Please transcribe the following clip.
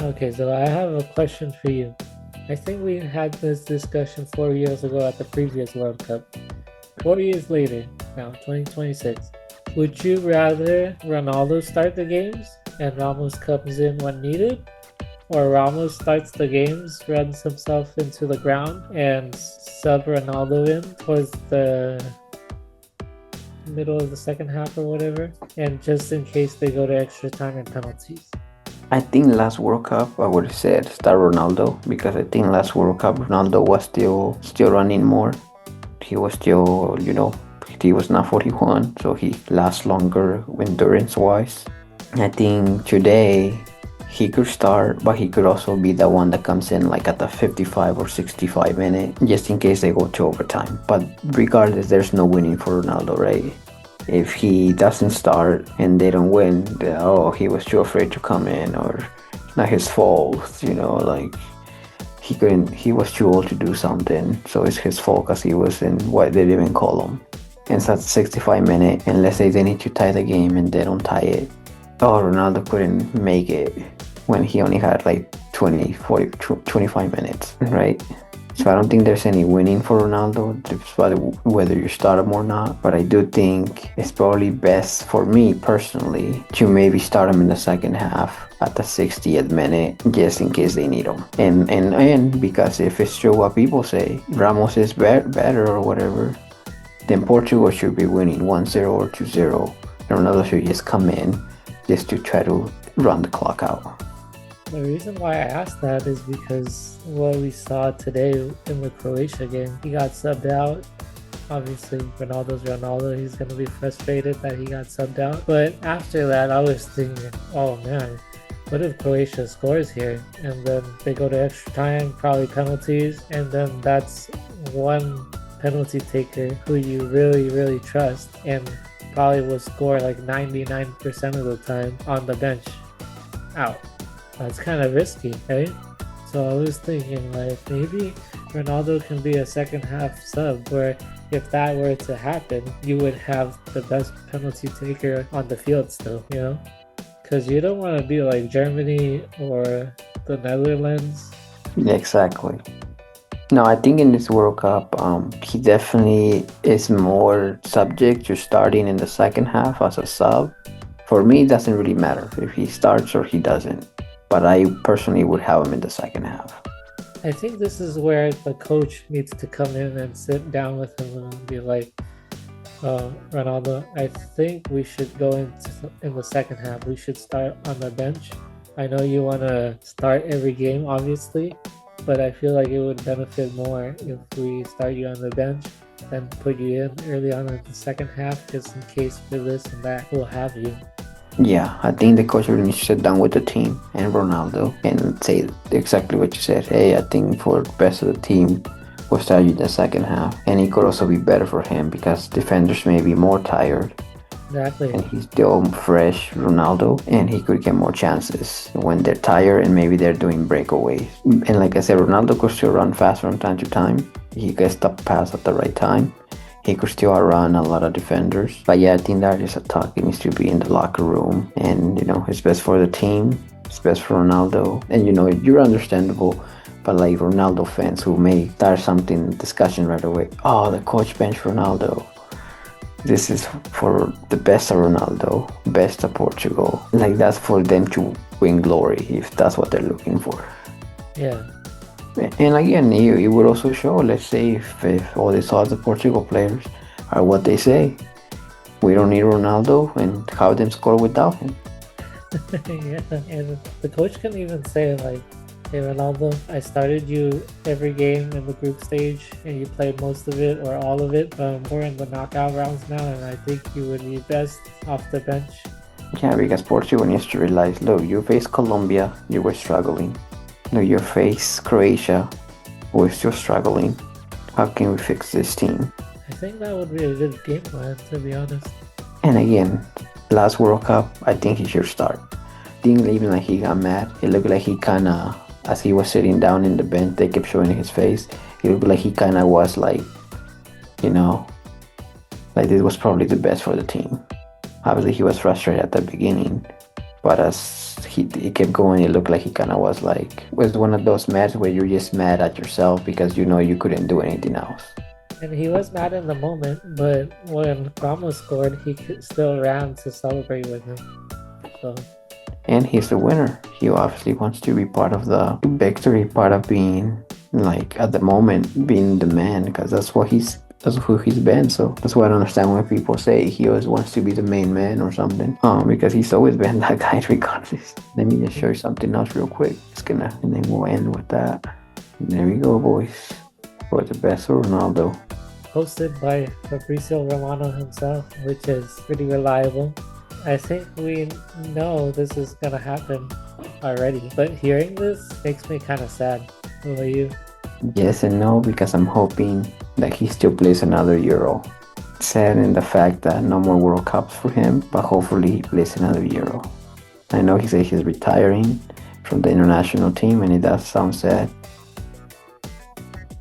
Okay, so I have a question for you. I think we had this discussion 4 years ago at the previous World Cup. 4 years later, now 2026, would you rather Ronaldo start the games and Ramos comes in when needed? Or Ramos starts the games, runs himself into the ground, and sub Ronaldo in towards the middle of the second half or whatever, and just in case they go to extra time and penalties? I think last World Cup I would have said start Ronaldo because I think last World Cup Ronaldo was still running more. He was still, he was not 41, so he lasts longer endurance wise. I think today he could start, but he could also be the one that comes in like at the 55 or 65 minute, just in case they go to overtime. But regardless, there's no winning for Ronaldo, right? If he doesn't start and they don't win, oh, he was too afraid to come in, or it's not his fault, like he couldn't, he was too old to do something, so it's his fault because he was in what they didn't call him. And so at 65 minute, unless they need to tie the game and they don't tie it, oh, Ronaldo couldn't make it when he only had like 20, 40, 25 minutes, right? So I don't think there's any winning for Ronaldo, despite whether you start him or not. But I do think it's probably best for me personally to maybe start him in the second half at the 60th minute, just in case they need him. And because if it's true what people say, Ramos is better or whatever, then Portugal should be winning 1-0 or 2-0. Ronaldo should just come in just to try to run the clock out. The reason why I asked that is because what we saw today in the Croatia game, he got subbed out. Obviously, Ronaldo's Ronaldo. He's going to be frustrated that he got subbed out. But after that, I was thinking, oh man, what if Croatia scores here? And then they go to extra time, probably penalties. And then that's one penalty taker who you really, really trust and probably will score like 99% of the time on the bench out. That's kind of risky, right? So I was thinking like maybe Ronaldo can be a second half sub where if that were to happen, you would have the best penalty taker on the field still, Because you don't want to be like Germany or the Netherlands. Yeah, exactly. No, I think in this World Cup, he definitely is more subject to starting in the second half as a sub. For me, it doesn't really matter if he starts or he doesn't. But I personally would have him in the second half. I think this is where the coach needs to come in and sit down with him and be like, Ronaldo, I think we should go in the second half. We should start on the bench. I know you want to start every game, obviously, but I feel like it would benefit more if we start you on the bench than put you in early on in the second half, just in case for this and that we'll have you. Yeah, I think the coach really needs to sit down with the team and Ronaldo and say exactly what you said. Hey, I think for the best of the team, we'll start you in the second half. And it could also be better for him because defenders may be more tired. Exactly. And he's still fresh, Ronaldo, and he could get more chances when they're tired and maybe they're doing breakaways. And like I said, Ronaldo could still run fast from time to time. He gets the pass at the right time. He could still outrun a lot of defenders. But yeah, I think that is a talk. It needs to be in the locker room. And, it's best for the team. It's best for Ronaldo. And, you're understandable. But like Ronaldo fans who may start something discussion right away. Oh, the coach benched Ronaldo. This is for the best of Ronaldo, best of Portugal. Like that's for them to win glory if that's what they're looking for. Yeah. And again, it would also show, let's say, if all these other Portugal players are what they say, we don't need Ronaldo and have them score without him. Yeah, and the coach can even say like, hey Ronaldo, I started you every game in the group stage and you played most of it or all of it. We're in the knockout rounds now and I think you would be best off the bench. Yeah, because Portugal needs to realize, look, you faced Colombia, you were struggling. No, you face Croatia, we're still struggling. How can we fix this team? I think that would be a good game plan, to be honest. And again, last World Cup, I think he should start. Didn't even like he got mad. It looked like he kind of, as he was sitting down in the bench, they kept showing his face. It looked like he kind of was like, like this was probably the best for the team. Obviously, he was frustrated at the beginning, but as he kept going. It looked like he kind of was one of those mad where you're just mad at yourself because you know you couldn't do anything else. And he was mad in the moment, but when Ramos scored, he still ran to celebrate with him. So, And he's the winner. He obviously wants to be part of the victory, part of being like at the moment being the man, because that's who he's been. So that's why I don't understand when people say he always wants to be the main man or something. Because he's always been that guy regardless. Let me just show you something else real quick. And then we'll end with that. And there we go, boys. For the best of Ronaldo. hosted by Fabricio Romano himself, which is pretty reliable. I think we know this is gonna happen already, but hearing this makes me kind of sad. What about you? Yes and no, because I'm hoping that he still plays another Euro. Sad in the fact that no more World Cups for him, but hopefully he plays another Euro. I know he said he's retiring from the international team, and it does sound sad.